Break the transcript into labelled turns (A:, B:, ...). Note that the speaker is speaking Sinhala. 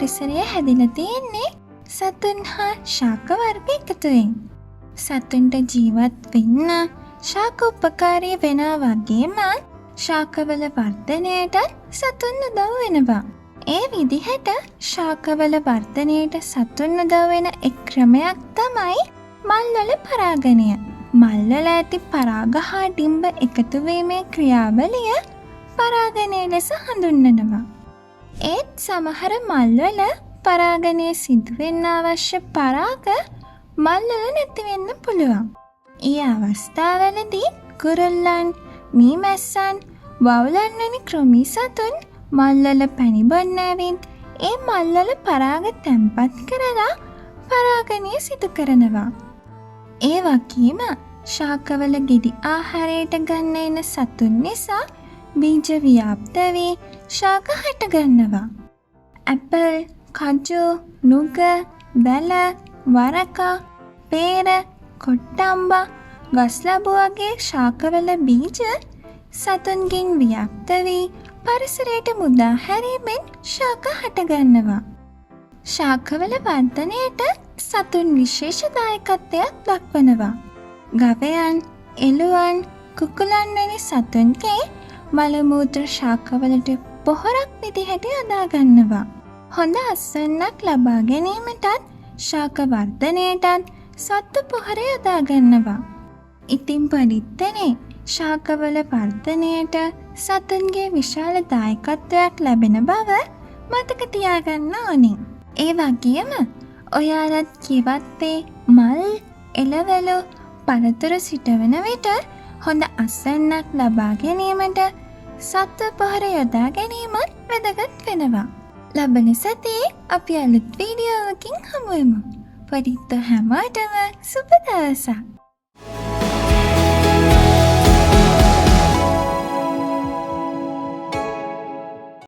A: පරිසරය හැදිලා තියෙන්නේ සතුන් හා ශාක වර්ග එකතුවෙන්. සතුන්ට ජීවත් වෙන්න ශාක උපකාරී වෙනවා වගේම ශාකවල වර්ධනයට සතුන් උදව් වෙනවා. ඒ විදිහට ශාකවල වර්ධනයට සතුන් උදව් වෙන එක් ක්‍රමයක් තමයි මල්වල පරාගණය. මල්වල ඇති පරාග හා ඩිම්බ එකතු වීමේ ක්‍රියාවලිය පරාගණය ලෙස හඳුන්වනවා. ඒත් සමහර මල්වල පරාගණය සිදුවෙන්න අවශ්‍ය පරාග මල්වල නැති වෙන්න පුළුවන්. ඒ අවස්ථාවලදී කුරුල්ලන්, මීමැස්සන්, වවුලන් වැනි කෘමි සතුන් මල්වල පැණි බොන්න ඇවිත් ඒ මල්වල පරාග තැන්පත් කරලා පරාගණය සිදු කරනවා. ඒ වගේම ශාකවල ගෙඩි ආහාරයට ගන්න එන සතුන් නිසා බීජ ව්‍යාප්ත වී ශාක හටගන්නවා. ඇපල්, කජු, නුග, වැල, වරකා, පේර, කොට්ටම්බා, ගස්ලබු වගේ ශාකවල බීජ සතුන්ගෙන් ව්‍යාප්ත වී පරිසරයට මුදා හැරීමෙන් ශාක හටගන්නවා. ශාකවල වර්ධනයට සතුන් විශේෂ දායකත්වයක් දක්වනවා. ගවයන්, එළුවන්, කුකුලන් වැනි සතුන්ගේ මල මූත්‍ර ශාකවලට පොහොරක් විදිහට යොදා ගන්නවා. හොඳ අස්වැන්නක් ලබා ගැනීමටත් ශාක වර්ධනයටත් සත්තු පොහොර යොදා ගන්නවා. ඉතින් පරිත්තනේ ශාකවල වර්ධනයට සතුන්ගේ විශාල දායකත්වයක් ලැබෙන බව මතක තියාගන්න ඕනේ. ඒ වගේම ඔයාලත් කිවත්තේ මල්, එළවලු, පළතුරු සිටවන විට හොඳ අස්වැන්නක් ලබා ගැනීමට සත්ව පොහොර යොදා ගැනීමත් වැදගත් වෙනවා. ලබන සතියේ අපි අලුත් වීඩියෝවකින් හමුවෙමු. පරිත්ත හැමෝටම සුබ දවසක්.